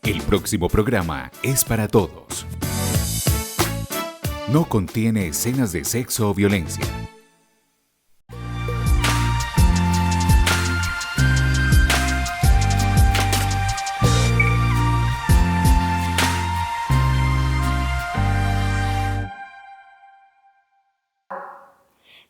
El próximo programa es para todos. No contiene escenas de sexo o violencia.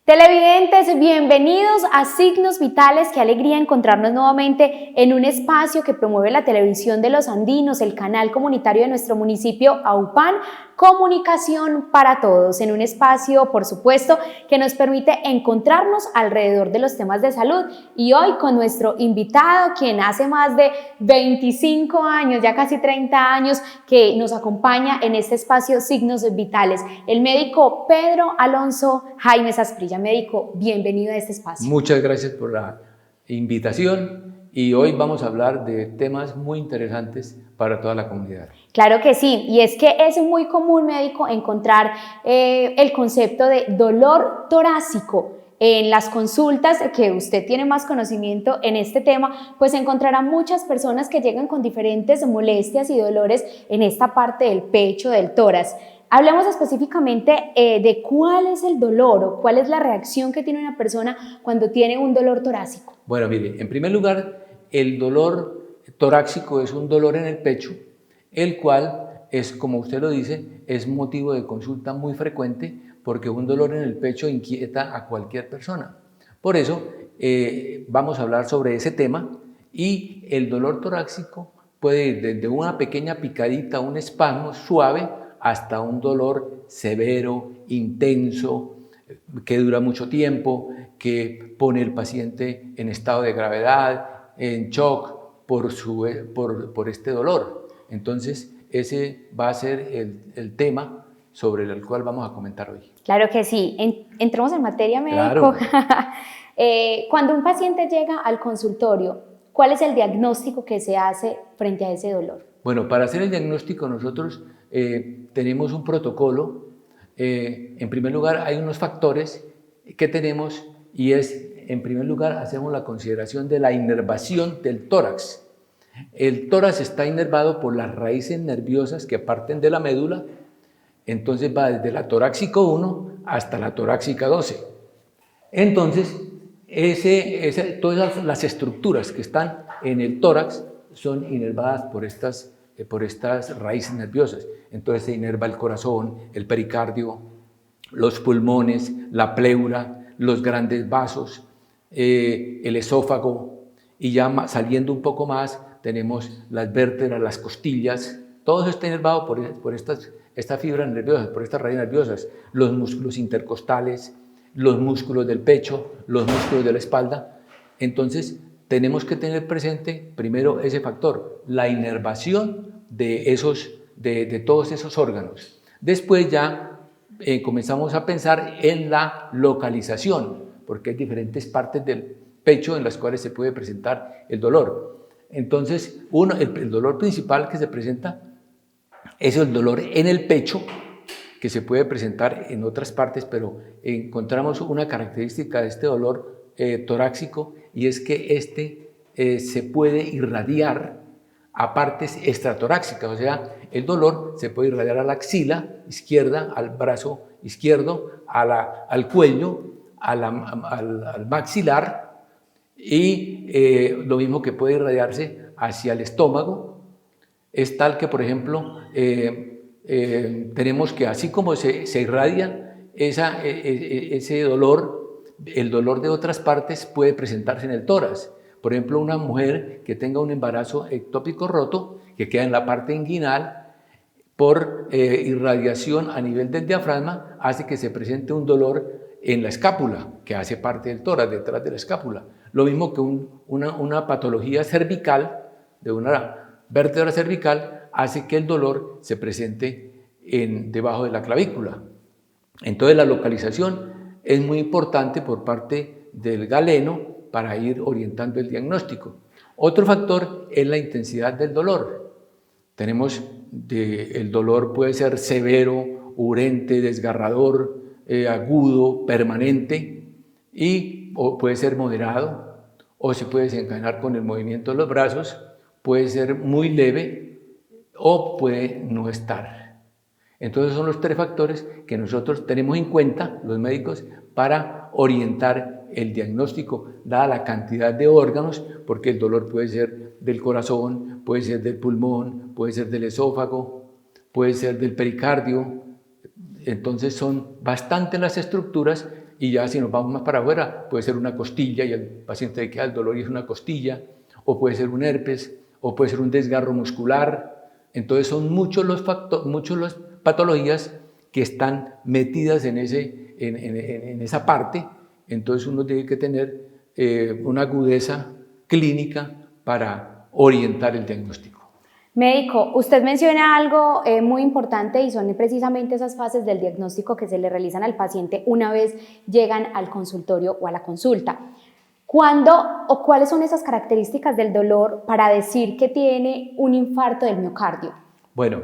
Televidentes, bienvenidos a Signos Vitales. Qué alegría encontrarnos nuevamente en un espacio que promueve la televisión de los andinos, el canal comunitario de nuestro municipio AUPAN, Comunicación para Todos, en un espacio, por supuesto, que nos permite encontrarnos alrededor de los temas de salud. Y hoy con nuestro invitado, quien hace más de 25 años, ya casi 30 años, que nos acompaña en este espacio Signos Vitales, el médico Pedro Alonso Jaimes Asprilla. Médico, bienvenido a este espacio. Muchas gracias por la invitación y hoy vamos a hablar de temas muy interesantes para toda la comunidad. Claro que sí, y es que es muy común, médico, encontrar el concepto de dolor torácico. En las consultas, que usted tiene más conocimiento en este tema, pues encontrará muchas personas que llegan con diferentes molestias y dolores en esta parte del pecho, del tórax. Hablemos específicamente de cuál es el dolor o cuál es la reacción que tiene una persona cuando tiene un dolor torácico. Bueno, mire, en primer lugar, el dolor torácico es un dolor en el pecho, el cual es, como usted lo dice, es motivo de consulta muy frecuente porque un dolor en el pecho inquieta a cualquier persona. Por eso vamos a hablar sobre ese tema, y el dolor torácico puede ir desde una pequeña picadita, un espasmo suave, hasta un dolor severo, intenso, que dura mucho tiempo, que pone al paciente en estado de gravedad, en shock por este dolor. Entonces, ese va a ser el tema sobre el cual vamos a comentar hoy. Claro que sí. Entremos en materia, Claro. médico. Cuando un paciente llega al consultorio, ¿cuál es el diagnóstico que se hace frente a ese dolor? Bueno, para hacer el diagnóstico nosotros tenemos un protocolo. En primer lugar, hay unos factores que tenemos, y es, en primer lugar, hacemos la consideración de la inervación del tórax. El tórax está inervado por las raíces nerviosas que parten de la médula. Entonces va desde la torácico 1 hasta la torácica 12. Entonces, todas las estructuras que están en el tórax son inervadas por estas raíces nerviosas. Entonces se inerva el corazón, el pericardio, los pulmones, la pleura, los grandes vasos, el esófago, y ya saliendo un poco más tenemos las vértebras, las costillas. Todo eso está inervado por estas fibras nerviosas, por estas raíces nerviosas, los músculos intercostales, los músculos del pecho, los músculos de la espalda. Entonces tenemos que tener presente primero ese factor, la inervación de todos esos órganos. Después ya comenzamos a pensar en la localización, porque hay diferentes partes del pecho en las cuales se puede presentar el dolor. Entonces, el dolor principal que se presenta es el dolor en el pecho, que se puede presentar en otras partes, pero encontramos una característica de este dolor torácico, y es que se puede irradiar a partes extratorácicas. O sea, el dolor se puede irradiar a la axila izquierda, al brazo izquierdo, al cuello, al maxilar, y lo mismo que puede irradiarse hacia el estómago. Es tal que, por ejemplo, tenemos que, así como se irradia ese dolor, el dolor de otras partes puede presentarse en el tórax. Por ejemplo, una mujer que tenga un embarazo ectópico roto, que queda en la parte inguinal, por irradiación a nivel del diafragma, hace que se presente un dolor en la escápula, que hace parte del tórax, detrás de la escápula. Lo mismo que una patología cervical, de una vértebra cervical, hace que el dolor se presente debajo de la clavícula. Entonces la localización es muy importante por parte del galeno para ir orientando el diagnóstico. Otro factor es la intensidad del dolor. El dolor puede ser severo, urente, desgarrador, agudo, permanente, o puede ser moderado, o se puede desencadenar con el movimiento de los brazos. Puede ser muy leve, o puede no estar. Entonces son los 3 factores que nosotros tenemos en cuenta, los médicos, para orientar el diagnóstico, dada la cantidad de órganos, porque el dolor puede ser del corazón, puede ser del pulmón, puede ser del esófago, puede ser del pericardio. Entonces son bastantes las estructuras, y ya si nos vamos más para afuera, puede ser una costilla y el paciente le queda el dolor y es una costilla, o puede ser un herpes, o puede ser un desgarro muscular. Entonces son muchos las patologías que están metidas en esa parte. Entonces uno tiene que tener una agudeza clínica para orientar el diagnóstico. Médico, usted menciona algo muy importante y son precisamente esas fases del diagnóstico que se le realizan al paciente una vez llegan al consultorio o a la consulta. ¿Cuándo o cuáles son esas características del dolor para decir que tiene un infarto del miocardio? Bueno,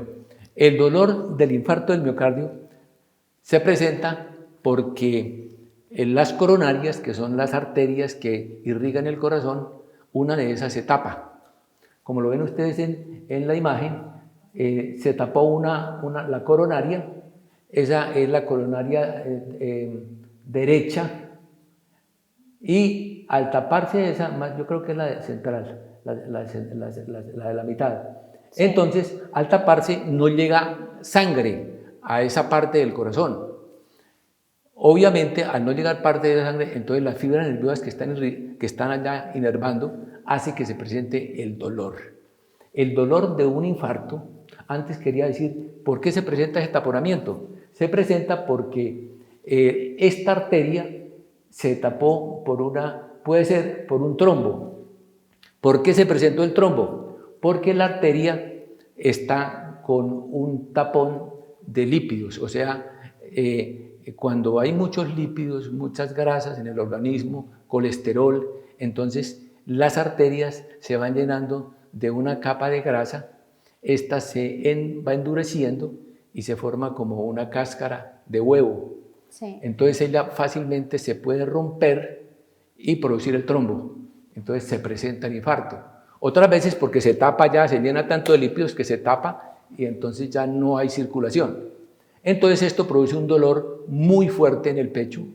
el dolor del infarto del miocardio se presenta porque en las coronarias, que son las arterias que irrigan el corazón, una de esas se tapa. Como lo ven ustedes en la imagen, se tapó la coronaria. Esa es la coronaria derecha, y al taparse esa, yo creo que es la central, la de la mitad. Sí. Entonces, al taparse no llega sangre a esa parte del corazón. Obviamente, al no llegar parte de la sangre, entonces las fibras nerviosas que están allá inervando hace que se presente el dolor. El dolor de un infarto, antes quería decir, ¿por qué se presenta ese taponamiento? Se presenta porque esta arteria se tapó puede ser por un trombo. ¿Por qué se presentó el trombo? Porque la arteria está con un tapón de lípidos, o sea, cuando hay muchos lípidos, muchas grasas en el organismo, colesterol, entonces las arterias se van llenando de una capa de grasa, esta va endureciendo y se forma como una cáscara de huevo. Sí. Entonces ella fácilmente se puede romper y producir el trombo. Entonces se presenta el infarto. Otras veces porque se tapa ya, se llena tanto de lípidos que se tapa y entonces ya no hay circulación. Entonces esto produce un dolor muy fuerte en el pecho,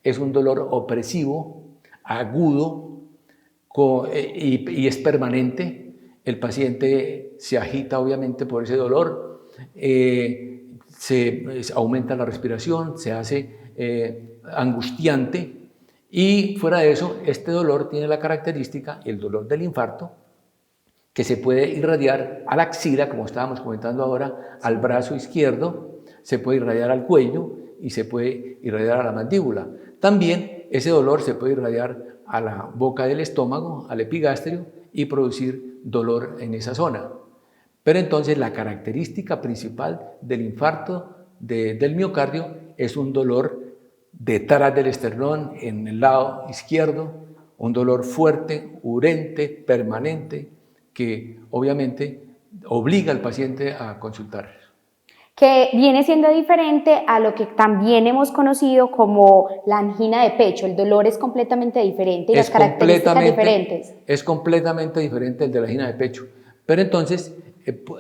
es un dolor opresivo, agudo y es permanente. El paciente se agita obviamente por ese dolor, aumenta la respiración, se hace angustiante, y fuera de eso, este dolor tiene la característica, el dolor del infarto, que se puede irradiar a la axila, como estábamos comentando ahora, al brazo izquierdo, se puede irradiar al cuello y se puede irradiar a la mandíbula. También ese dolor se puede irradiar a la boca del estómago, al epigastrio, y producir dolor en esa zona. Pero entonces la característica principal del infarto del miocardio es un dolor detrás del esternón, en el lado izquierdo, un dolor fuerte, urente, permanente, que obviamente obliga al paciente a consultar. Que viene siendo diferente a lo que también hemos conocido como la angina de pecho. El dolor es completamente diferente y las características diferentes. Es completamente diferente el de la angina de pecho. Pero entonces,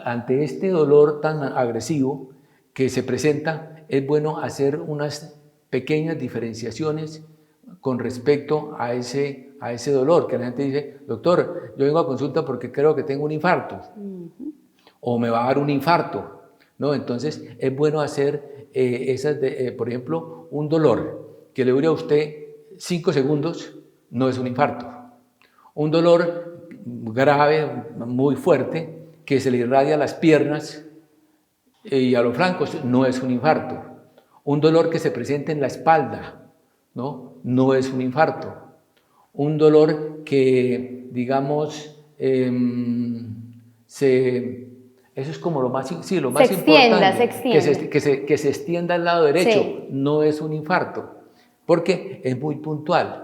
ante este dolor tan agresivo que se presenta, es bueno hacer unas pequeñas diferenciaciones con respecto a ese dolor, que la gente dice, doctor, yo vengo a consulta porque creo que tengo un infarto, o me va a dar un infarto. ¿No? Entonces es bueno hacer por ejemplo, un dolor que le dure a usted 5 segundos, no es un infarto. Un dolor grave, muy fuerte, que se le irradia a las piernas y a los flancos, no es un infarto. Un dolor que se presenta en la espalda, no es un infarto. Un dolor que, digamos, eso es como lo más importante, que se extienda al lado derecho, sí. No es un infarto, porque es muy puntual.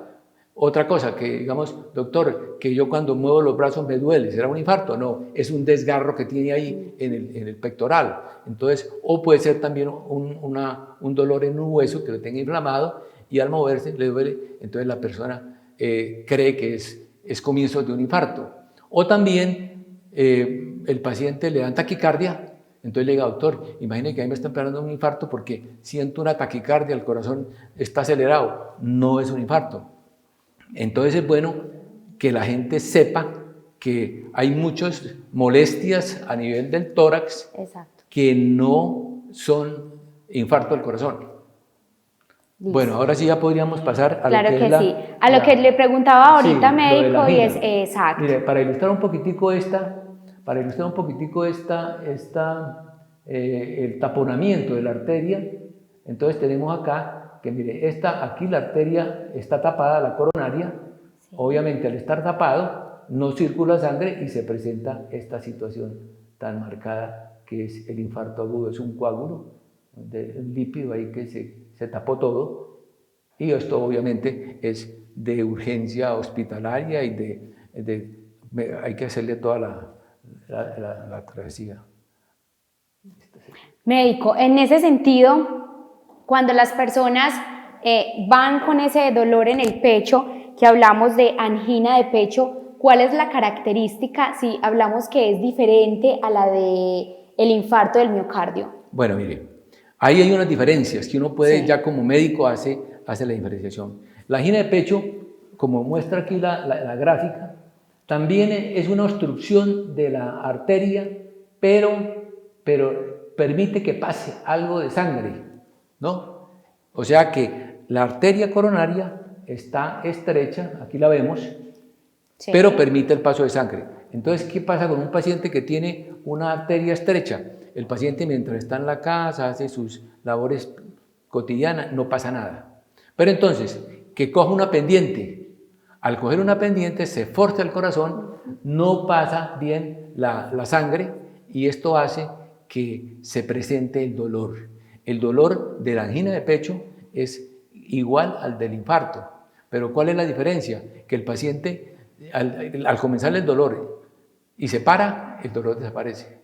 Otra cosa, que digamos, doctor, que yo cuando muevo los brazos me duele, ¿será un infarto? No, es un desgarro que tiene ahí en el pectoral. Entonces, o puede ser también un dolor en un hueso que lo tenga inflamado y al moverse le duele, entonces la persona cree que es comienzo de un infarto. O también el paciente le dan taquicardia, entonces le diga, doctor, imagine que a mí me está empezando un infarto porque siento una taquicardia, el corazón está acelerado. No es un infarto. Entonces es bueno que la gente sepa que hay muchas molestias a nivel del tórax. Exacto. Que no son infarto del corazón. Listo. Bueno, ahora sí ya podríamos pasar a claro lo que que es sí. A lo que le preguntaba ahorita, sí, médico, y es exacto. Mire, para ilustrar un poquitico el taponamiento de la arteria, entonces tenemos acá que, mire, aquí la arteria está tapada, la coronaria, sí. Obviamente al estar tapado no circula sangre y se presenta esta situación tan marcada que es el infarto agudo, es un coágulo de lípido ahí que se tapó todo, y esto obviamente es de urgencia hospitalaria y hay que hacerle toda la travesía. Médico, en ese sentido, cuando las personas van con ese dolor en el pecho, que hablamos de angina de pecho, ¿cuál es la característica si hablamos que es diferente a la del infarto del miocardio? Bueno, mire, ahí hay unas diferencias que uno puede, sí, ya como médico hace la diferenciación. La angina de pecho, como muestra aquí la gráfica, también es una obstrucción de la arteria, pero permite que pase algo de sangre, ¿no? O sea que la arteria coronaria está estrecha, aquí la vemos, sí, pero permite el paso de sangre. Entonces, ¿qué pasa con un paciente que tiene una arteria estrecha? El paciente, mientras está en la casa, hace sus labores cotidianas, no pasa nada. Pero entonces, que coja una pendiente. Al coger una pendiente, se forza el corazón, no pasa bien la sangre, y esto hace que se presente el dolor. El dolor de la angina de pecho es igual al del infarto. Pero ¿cuál es la diferencia? Que el paciente, al comenzar el dolor y se para, el dolor desaparece.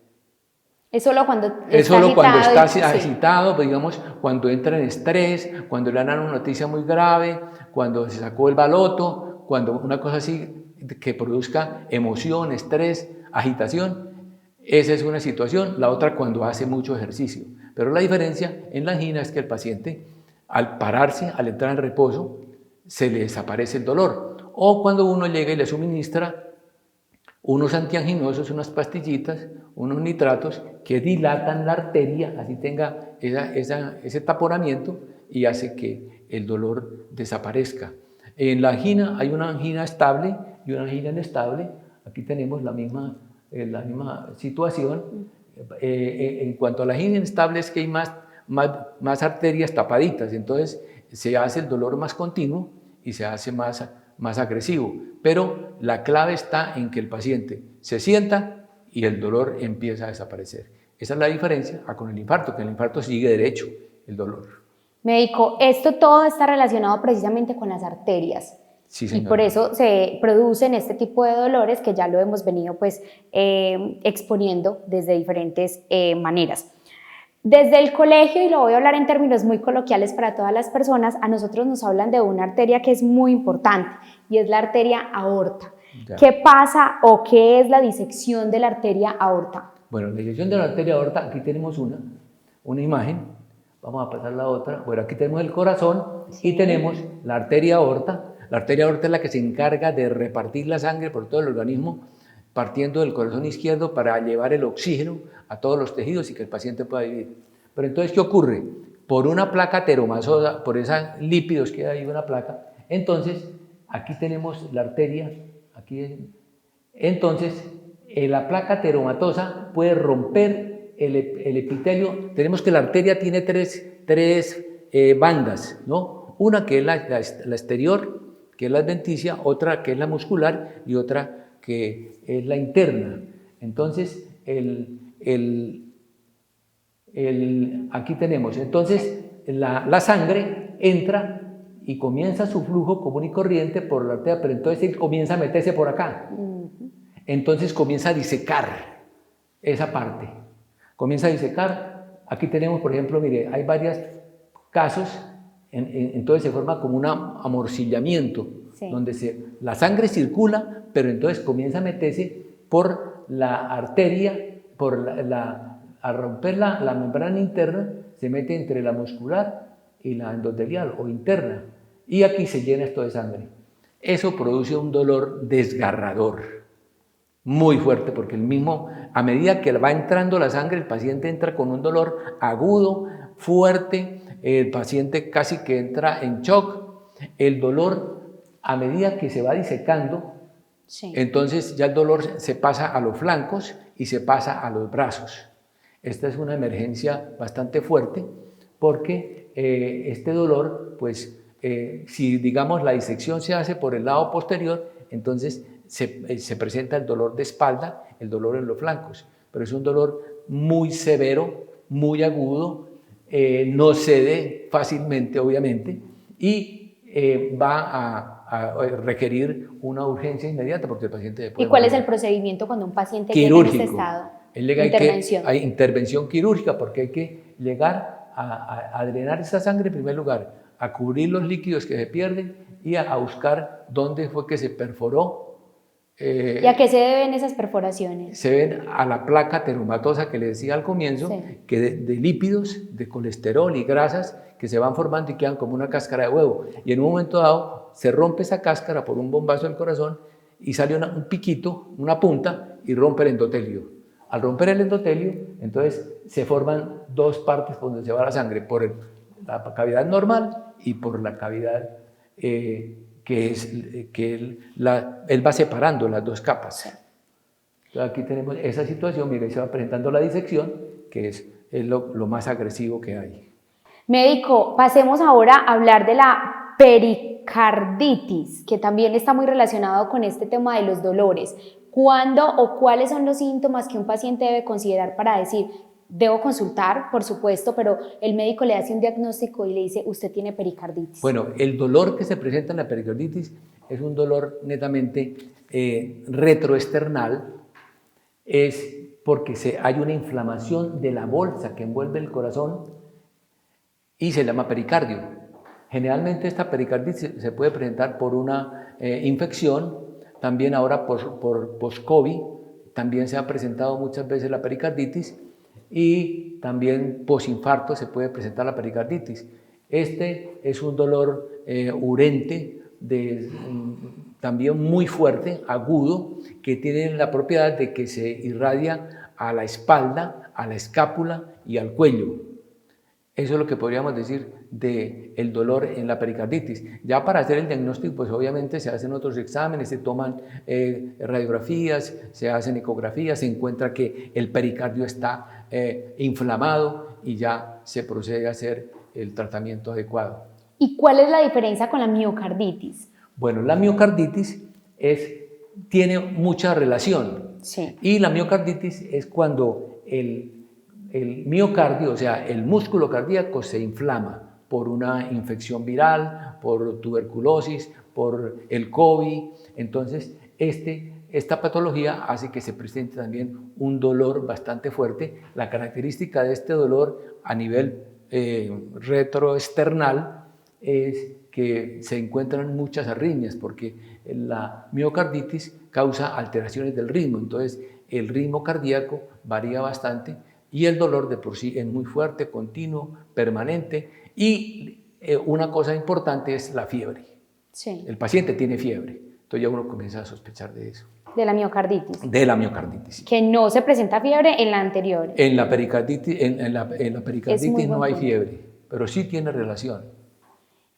Es solo cuando está agitado, pues digamos, cuando entra en estrés, cuando le dan una noticia muy grave, cuando se sacó el baloto, cuando una cosa así que produzca emoción, estrés, agitación. Esa es una situación. La otra cuando hace mucho ejercicio. Pero la diferencia en la angina es que el paciente, al pararse, al entrar en reposo, se le desaparece el dolor. O cuando uno llega y le suministra unos antianginosos, unas pastillitas, unos nitratos que dilatan la arteria, así tenga ese taponamiento, y hace que el dolor desaparezca. En la angina hay una angina estable y una angina inestable. Aquí tenemos la misma situación. En cuanto a la angina inestable es que hay más arterias tapaditas, entonces se hace el dolor más continuo y se hace más agresivo. Pero la clave está en que el paciente se sienta y el dolor empieza a desaparecer. Esa es la diferencia con el infarto, que en el infarto sigue derecho el dolor. Médico, esto todo está relacionado precisamente con las arterias. Sí, y por eso se producen este tipo de dolores que ya lo hemos venido exponiendo desde diferentes maneras. Desde el colegio, y lo voy a hablar en términos muy coloquiales para todas las personas, a nosotros nos hablan de una arteria que es muy importante y es la arteria aorta. Ya. ¿Qué pasa o qué es la disección de la arteria aorta? Bueno, la disección de la arteria aorta, aquí tenemos una imagen, vamos a pasar la otra. Bueno, aquí tenemos el corazón, sí, y tenemos la arteria aorta. La arteria aorta es la que se encarga de repartir la sangre por todo el organismo, partiendo del corazón izquierdo para llevar el oxígeno a todos los tejidos y que el paciente pueda vivir. Pero entonces, ¿qué ocurre? Por una placa ateromasosa, por esos lípidos que hay una placa, entonces aquí tenemos la arteria, entonces la placa ateromatosa puede romper el epitelio. Tenemos que la arteria tiene tres bandas, ¿no? Una que es la exterior, que es la adventicia, otra que es la muscular y otra que es la interna. Entonces, aquí tenemos, entonces la sangre entra y comienza su flujo común y corriente por la arteria, pero entonces él comienza a meterse por acá. Entonces comienza a disecar esa parte. Comienza a disecar. Aquí tenemos, por ejemplo, mire, hay varios casos, entonces se forma como un amorcillamiento, sí, donde la sangre circula, pero entonces comienza a meterse por la arteria, al romper la membrana interna, se mete entre la muscular y la endotelial o interna, y aquí se llena esto de sangre. Eso produce un dolor desgarrador, muy fuerte, porque a medida que va entrando la sangre, el paciente entra con un dolor agudo, fuerte, el paciente casi que entra en shock. El dolor, a medida que se va disecando, sí, entonces ya el dolor se pasa a los flancos y se pasa a los brazos. Esta es una emergencia bastante fuerte, porque este dolor, pues, si digamos la disección se hace por el lado posterior, entonces se presenta el dolor de espalda, el dolor en los flancos, pero es un dolor muy severo, muy agudo, no cede fácilmente, obviamente, y va a requerir una urgencia inmediata porque el paciente puede ¿Y cuál morir. es el procedimiento cuando un paciente quirúrgico. llega en ese estado? Hay intervención quirúrgica, porque hay que llegar a drenar esa sangre en primer lugar, a cubrir los líquidos que se pierden y a buscar dónde fue que se perforó. ¿Y a qué se deben esas perforaciones? Se ven a la placa terumatosa que les decía al comienzo, sí, que de lípidos, de colesterol y grasas que se van formando y quedan como una cáscara de huevo. Y en un momento dado se rompe esa cáscara por un bombazo del corazón y sale un piquito, una punta, y rompe el endotelio. Al romper el endotelio, entonces se forman dos partes por donde se va la sangre, por la cavidad normal y por la cavidad él va separando las dos capas. Entonces aquí tenemos esa situación, mira, y se va presentando la disección, que es lo más agresivo que hay. Médico, pasemos ahora a hablar de la pericarditis, que también está muy relacionado con este tema de los dolores. ¿Cuándo o cuáles son los síntomas que un paciente debe considerar para decir, debo consultar, por supuesto, pero el médico le hace un diagnóstico y le dice, usted tiene pericarditis? Bueno, el dolor que se presenta en la pericarditis es un dolor netamente retroesternal, es porque hay una inflamación de la bolsa que envuelve el corazón y se llama pericardio. Generalmente esta pericarditis se puede presentar por una infección, también ahora por post-COVID, también se ha presentado muchas veces la pericarditis, y también posinfarto se puede presentar la pericarditis. Este es un dolor urente, también muy fuerte, agudo, que tiene la propiedad de que se irradia a la espalda, a la escápula y al cuello. Eso es lo que podríamos decir del dolor en la pericarditis. Ya para hacer el diagnóstico, pues obviamente se hacen otros exámenes, se toman radiografías, se hacen ecografías, se encuentra que el pericardio está inflamado y ya se procede a hacer el tratamiento adecuado. ¿Y cuál es la diferencia con la miocarditis? Bueno, la miocarditis tiene mucha relación. Sí. Y la miocarditis es cuando el miocardio, o sea, el músculo cardíaco se inflama por una infección viral, por tuberculosis, por el COVID. Entonces, esta patología hace que se presente también un dolor bastante fuerte. La característica de este dolor a nivel retroesternal es que se encuentran muchas arritmias, porque la miocarditis causa alteraciones del ritmo. Entonces, el ritmo cardíaco varía bastante y el dolor de por sí es muy fuerte, continuo, permanente. Y una cosa importante es la fiebre. Sí. El paciente tiene fiebre, entonces ya uno comienza a sospechar de eso. ¿De la miocarditis? De la miocarditis, sí. Que no se presenta fiebre en la anterior. En la pericarditis no hay fiebre, pero sí tiene relación.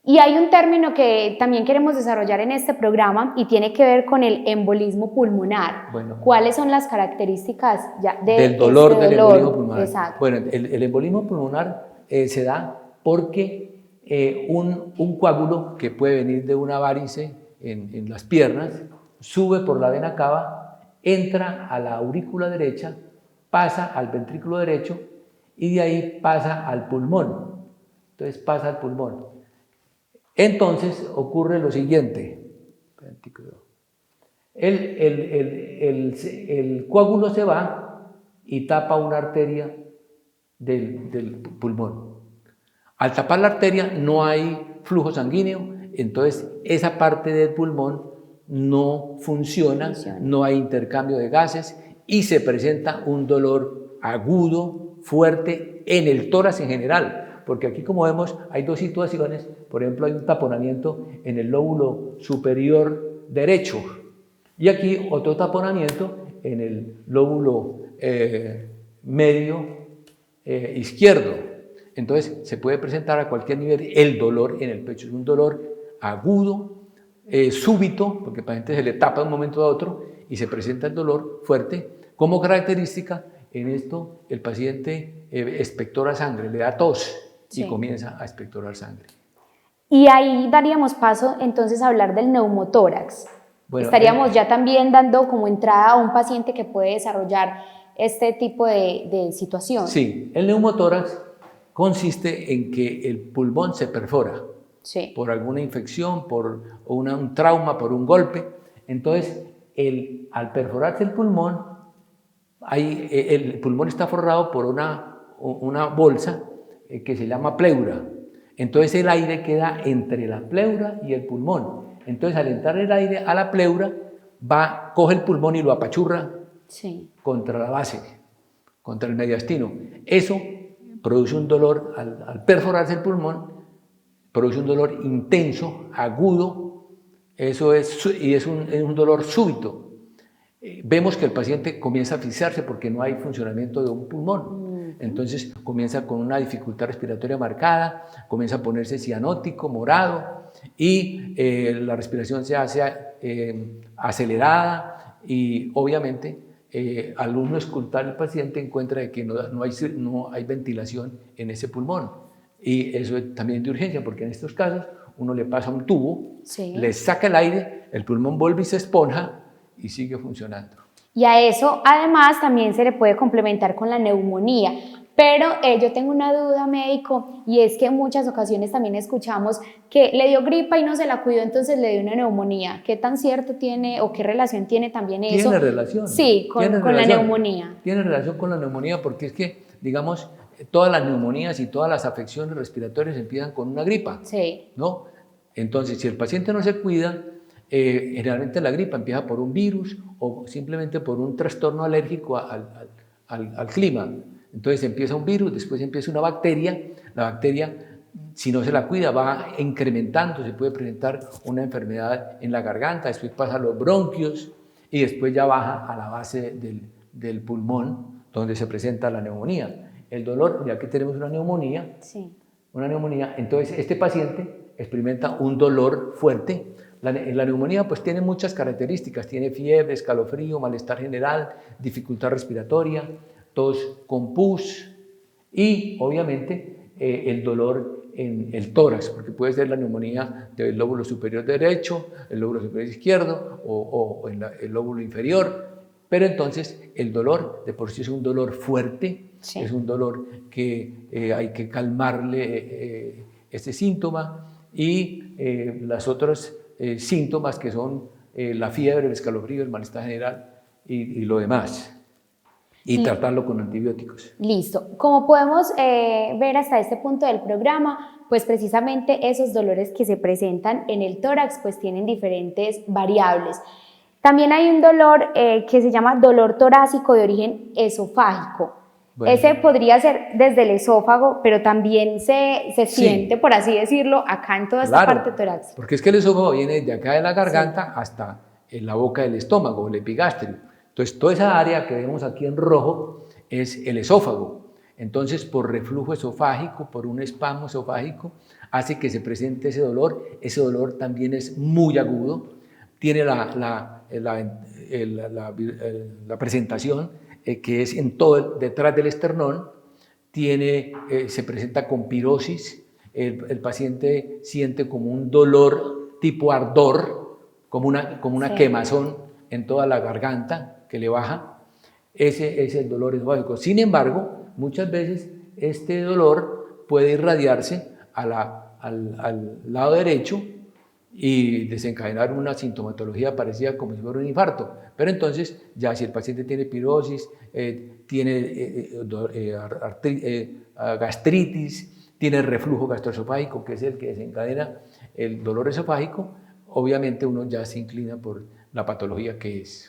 Y hay un término que también queremos desarrollar en este programa y tiene que ver con el embolismo pulmonar. Bueno, ¿cuáles son las características del dolor del embolismo pulmonar? Exacto. Bueno, el embolismo pulmonar se da porque un coágulo que puede venir de una varice en las piernas sube por la vena cava, entra a la aurícula derecha, pasa al ventrículo derecho y de ahí pasa al pulmón. Entonces pasa al pulmón. Entonces ocurre lo siguiente. El coágulo se va y tapa una arteria del pulmón. Al tapar la arteria no hay flujo sanguíneo, entonces esa parte del pulmón no funciona, no hay intercambio de gases y se presenta un dolor agudo, fuerte, en el tórax en general, porque aquí, como vemos, hay dos situaciones. Por ejemplo, hay un taponamiento en el lóbulo superior derecho y aquí otro taponamiento en el lóbulo medio izquierdo. Entonces se puede presentar a cualquier nivel el dolor en el pecho. Es un dolor agudo, súbito, porque al paciente se le tapa de un momento a otro y se presenta el dolor fuerte. Como característica, en esto el paciente expectora sangre, le da tos y comienza a expectorar sangre. Y ahí daríamos paso entonces a hablar del neumotórax. Bueno, estaríamos ya también dando como entrada a un paciente que puede desarrollar este tipo de situación. Sí, el neumotórax consiste en que el pulmón se perfora por alguna infección, por un trauma, por un golpe. Entonces, al perforarse el pulmón, el pulmón está forrado por una bolsa que se llama pleura. Entonces el aire queda entre la pleura y el pulmón. Entonces, al entrar el aire a la pleura, coge el pulmón y lo apachurra contra la base, contra el mediastino. Eso produce un dolor, al perforarse el pulmón, produce un dolor intenso, agudo, y es un dolor súbito. Vemos que el paciente comienza a asfixiarse porque no hay funcionamiento de un pulmón. Entonces comienza con una dificultad respiratoria marcada, comienza a ponerse cianótico, morado, y la respiración se hace acelerada, y obviamente al uno escultar el paciente encuentra que no hay ventilación en ese pulmón, y eso es también de urgencia, porque en estos casos uno le pasa un tubo, le saca el aire, el pulmón vuelve y se esponja y sigue funcionando. Y a eso además también se le puede complementar con la neumonía. Pero yo tengo una duda, médico, y es que en muchas ocasiones también escuchamos que le dio gripa y no se la cuidó, entonces le dio una neumonía. ¿Qué tan cierto tiene o qué relación tiene también eso? Tiene relación. Sí, con la neumonía. Tiene relación con la neumonía, porque es que, digamos, todas las neumonías y todas las afecciones respiratorias empiezan con una gripa, ¿no? Entonces, si el paciente no se cuida, generalmente la gripa empieza por un virus o simplemente por un trastorno alérgico al clima. Entonces empieza un virus, después empieza una bacteria. La bacteria, si no se la cuida, va incrementando, se puede presentar una enfermedad en la garganta, después pasa a los bronquios y después ya baja a la base del pulmón, donde se presenta la neumonía. El dolor, ya que tenemos una neumonía, entonces este paciente experimenta un dolor fuerte. La neumonía pues tiene muchas características, tiene fiebre, escalofrío, malestar general, dificultad respiratoria, tos con pus y obviamente el dolor en el tórax, porque puede ser la neumonía del lóbulo superior derecho, el lóbulo superior izquierdo o en el lóbulo inferior, pero entonces el dolor de por sí es un dolor fuerte, es un dolor que hay que calmarle este síntoma, y las otras síntomas que son la fiebre, el escalofrío, el malestar general y lo demás. Y tratarlo con antibióticos. Listo. Como podemos ver hasta este punto del programa, pues precisamente esos dolores que se presentan en el tórax pues tienen diferentes variables. También hay un dolor que se llama dolor torácico de origen esofágico. Bueno, ese podría ser desde el esófago, pero también se siente, por así decirlo, acá en toda esta parte torácica. Porque es que el esófago viene de acá de la garganta hasta en la boca del estómago, el epigastrio. Entonces, toda esa área que vemos aquí en rojo es el esófago. Entonces, por reflujo esofágico, por un espasmo esofágico, hace que se presente ese dolor. Ese dolor también es muy agudo. Tiene la presentación que es en todo, detrás del esternón. Se presenta con pirosis. El paciente siente como un dolor tipo ardor, como una quemazón en toda la garganta que le baja. Ese es el dolor esofágico. Sin embargo, muchas veces este dolor puede irradiarse al lado derecho y desencadenar una sintomatología parecida como si fuera un infarto. Pero entonces, ya si el paciente tiene pirosis, tiene gastritis, tiene reflujo gastroesofágico, que es el que desencadena el dolor esofágico, obviamente uno ya se inclina por la patología que es.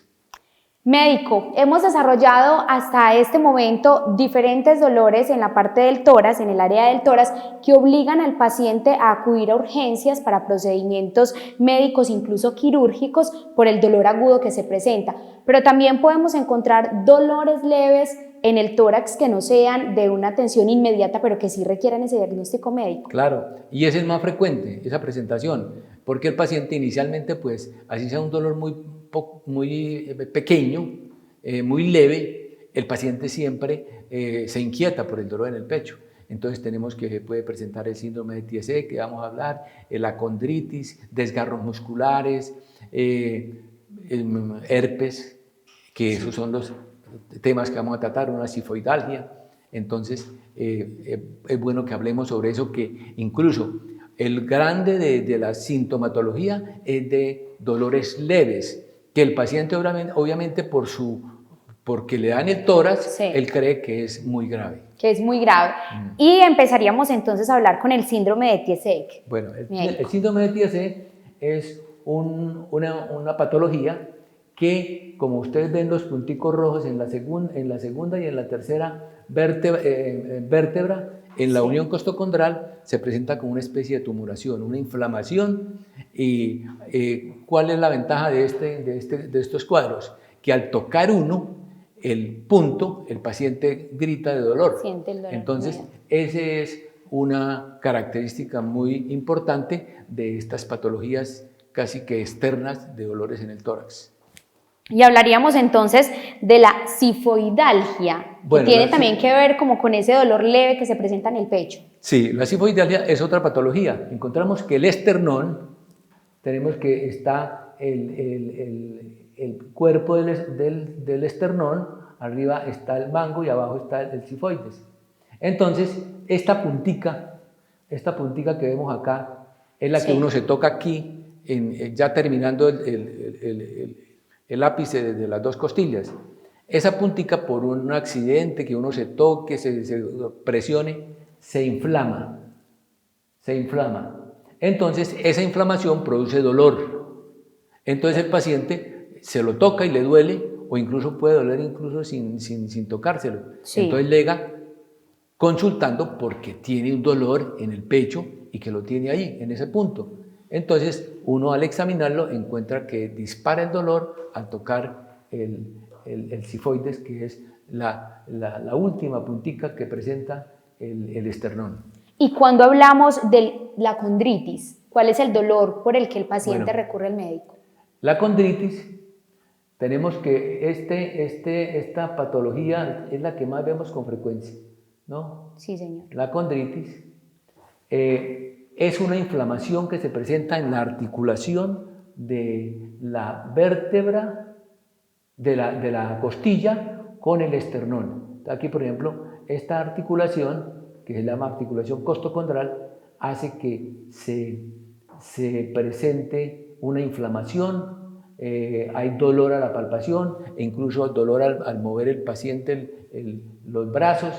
Médico, hemos desarrollado hasta este momento diferentes dolores en la parte del tórax, en el área del tórax, que obligan al paciente a acudir a urgencias para procedimientos médicos, incluso quirúrgicos, por el dolor agudo que se presenta. Pero también podemos encontrar dolores leves en el tórax que no sean de una atención inmediata, pero que sí requieran ese diagnóstico médico. Claro, y es el más frecuente, esa presentación, porque el paciente inicialmente, pues, así sea un dolor muy pequeño, muy leve, el paciente siempre se inquieta por el dolor en el pecho. Entonces tenemos que puede presentar el síndrome de TSE, que vamos a hablar, la condritis, desgarros musculares, herpes, que esos son los temas que vamos a tratar, una sifoidalgia. Entonces es bueno que hablemos sobre eso, que incluso el grande de la sintomatología es de dolores leves, que el paciente obviamente porque le dan el tórax, sí, él cree que es muy grave. Que es muy grave. Y empezaríamos entonces a hablar con el síndrome de TSE. Bueno, el síndrome de TSE es una patología que, como ustedes ven los punticos rojos en la segunda y en la tercera vértebra, en la unión costocondral, se presenta como una especie de tumuración, una inflamación. ¿Y cuál es la ventaja de estos cuadros? Que al tocar el punto, el paciente grita de dolor. Siente el dolor. Entonces, esa es una característica muy importante de estas patologías casi que externas de dolores en el tórax. Y hablaríamos entonces de la sifoidalgia, que tiene también que ver como con ese dolor leve que se presenta en el pecho. Sí, la sifoidalgia es otra patología. Encontramos que el esternón, tenemos que está el cuerpo del esternón, arriba está el mango y abajo está el sifoides. Entonces, esta puntica que vemos acá es la que uno se toca aquí, ya terminando el ápice de las dos costillas. Esa puntica, por un accidente que uno se toque, se presione, se inflama. Entonces, esa inflamación produce dolor. Entonces, el paciente se lo toca y le duele, o incluso puede doler incluso sin tocárselo. Sí. Entonces, llega consultando porque tiene un dolor en el pecho y que lo tiene ahí, en ese punto. Entonces, uno al examinarlo encuentra que dispara el dolor al tocar el sifoides, que es la última puntica que presenta el esternón. Y cuando hablamos de la condritis, ¿cuál es el dolor por el que el paciente recurre al médico? La condritis, tenemos que esta patología es la que más vemos con frecuencia, ¿no? Sí, señor. La condritis es una inflamación que se presenta en la articulación de la vértebra de la costilla con el esternón. Aquí, por ejemplo, esta articulación, que se llama articulación costocondral, hace que se presente una inflamación, hay dolor a la palpación e incluso dolor al mover el paciente los brazos,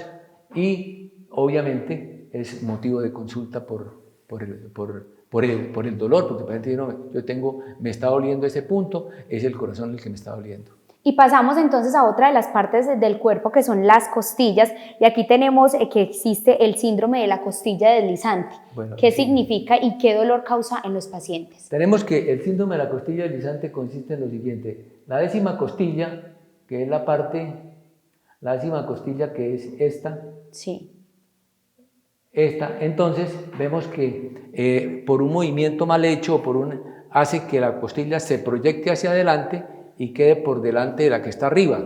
y obviamente es motivo de consulta por el dolor, porque el paciente dice, no, me está doliendo ese punto, es el corazón el que me está doliendo. Y pasamos entonces a otra de las partes del cuerpo, que son las costillas, y aquí tenemos que existe el síndrome de la costilla deslizante. Bueno, ¿qué significa y qué dolor causa en los pacientes? Tenemos que el síndrome de la costilla deslizante consiste en lo siguiente: la décima costilla, que es la décima costilla, que es esta. Sí. Entonces vemos que por un movimiento mal hecho, hace que la costilla se proyecte hacia adelante y quede por delante de la que está arriba.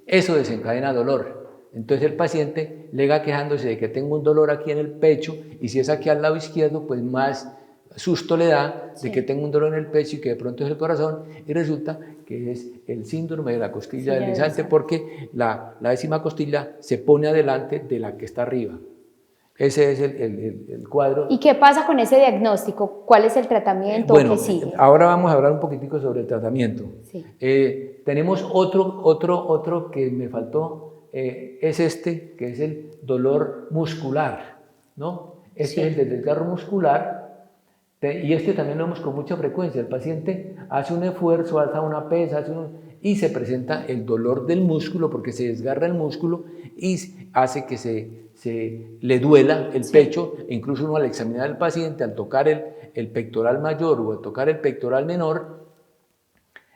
Eso desencadena dolor. Entonces el paciente llega quejándose de que tengo un dolor aquí en el pecho, y si es aquí al lado izquierdo, pues más susto le da de que tengo un dolor en el pecho y que de pronto es el corazón, y resulta que es el síndrome de la costilla deslizante, porque la décima costilla se pone adelante de la que está arriba. Ese es el cuadro. ¿Y qué pasa con ese diagnóstico? ¿Cuál es el tratamiento que sigue? Ahora vamos a hablar un poquitico sobre el tratamiento. Sí. Tenemos otro que me faltó, es que es el dolor muscular, ¿no? Es el del desgarro muscular, y también lo vemos con mucha frecuencia. El paciente hace un esfuerzo, alza una pesa, y se presenta el dolor del músculo porque se desgarra el músculo y hace que se le duela el pecho, e incluso uno al examinar al paciente, al tocar el pectoral mayor o al tocar el pectoral menor,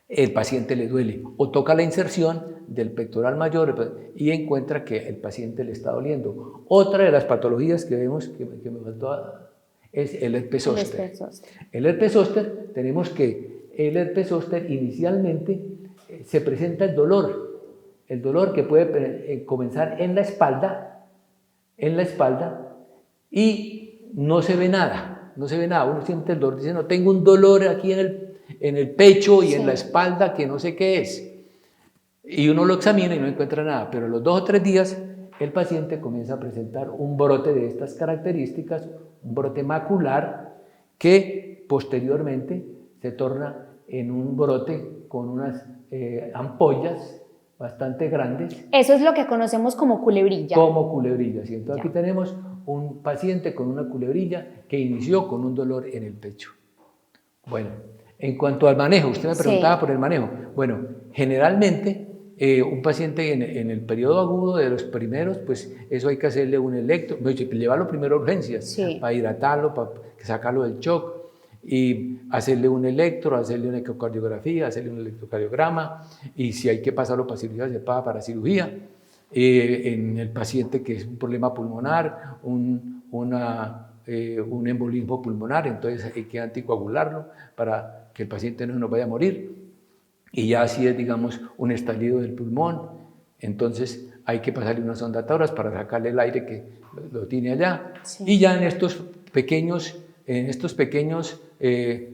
el paciente le duele, o toca la inserción del pectoral mayor y encuentra que el paciente le está doliendo. Otra de las patologías que vemos, que me faltó, es el herpes zóster. El herpes zóster, tenemos que el herpes zóster inicialmente se presenta el dolor que puede comenzar en la espalda, y no se ve nada, uno siente el dolor, dice, no, tengo un dolor aquí en el pecho y en la espalda que no sé qué es, y uno lo examina y no encuentra nada, pero a los 2 o 3 días el paciente comienza a presentar un brote de estas características, un brote macular que posteriormente se torna en un brote con unas ampollas bastante grandes. Eso es lo que conocemos como culebrilla. Como culebrilla, ¿sí? Entonces aquí tenemos un paciente con una culebrilla que inició con un dolor en el pecho. Bueno, en cuanto al manejo, usted me preguntaba por el manejo. Bueno, generalmente un paciente en el periodo agudo de los primeros, pues eso hay que hacerle un electro, llevarlo primero a urgencias, para hidratarlo, para sacarlo del shock, y hacerle un electro, hacerle una ecocardiografía, hacerle un electrocardiograma, y si hay que pasarlo para cirugía, se pasa para cirugía. En el paciente que es un problema pulmonar, un embolismo pulmonar, entonces hay que anticoagularlo para que el paciente no nos vaya a morir. Y ya si es, digamos, un estallido del pulmón, entonces hay que pasarle unas ondatoras para sacarle el aire que lo tiene allá. Y ya en estos pequeños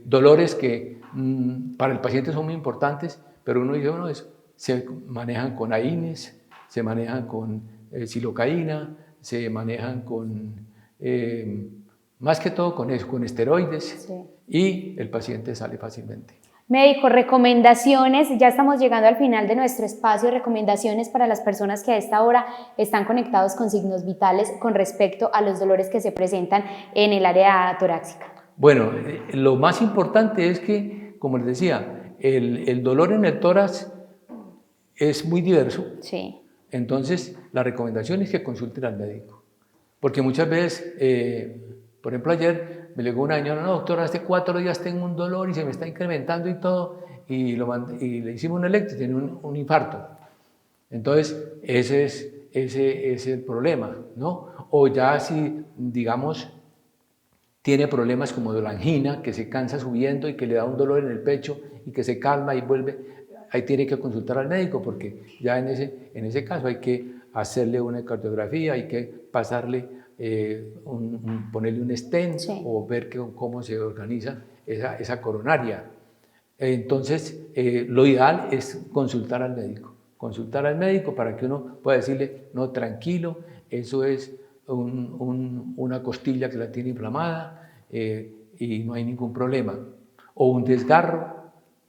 dolores que para el paciente son muy importantes, pero uno dice, bueno, se manejan con AINES, se manejan con silocaína, se manejan con, más que todo con eso, con esteroides, y el paciente sale fácilmente. Médico, recomendaciones, ya estamos llegando al final de nuestro espacio, recomendaciones para las personas que a esta hora están conectados con Signos Vitales con respecto a los dolores que se presentan en el área torácica. Bueno, lo más importante es que, como les decía, el dolor en el tórax es muy diverso. Sí. Entonces, la recomendación es que consulten al médico, porque muchas veces, por ejemplo, ayer me llegó una señora, no, doctora, hace 4 días tengo un dolor y se me está incrementando y todo, y le hicimos un electro y tiene un infarto. Entonces, ese es el problema, ¿no? O ya si, digamos, tiene problemas como de la angina, que se cansa subiendo y que le da un dolor en el pecho y que se calma y vuelve, ahí tiene que consultar al médico, porque ya en ese caso hay que hacerle una ecocardiografía, hay que pasarle, ponerle un stent, o ver cómo se organiza esa coronaria. Entonces, lo ideal es consultar al médico para que uno pueda decirle, no, tranquilo, eso es una costilla que la tiene inflamada y no hay ningún problema, o un desgarro,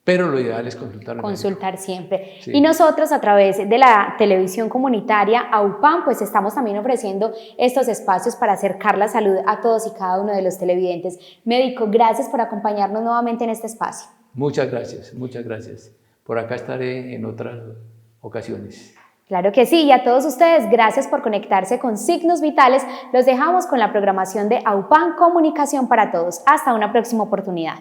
pero lo ideal es consultar siempre. Sí. Y nosotros a través de la televisión comunitaria AUPAN, pues estamos también ofreciendo estos espacios para acercar la salud a todos y cada uno de los televidentes. Médico, gracias por acompañarnos nuevamente en este espacio. Muchas gracias. Por acá estaré en otras ocasiones. Claro que sí, y a todos ustedes, gracias por conectarse con Signos Vitales. Los dejamos con la programación de AUPAN Comunicación para Todos. Hasta una próxima oportunidad.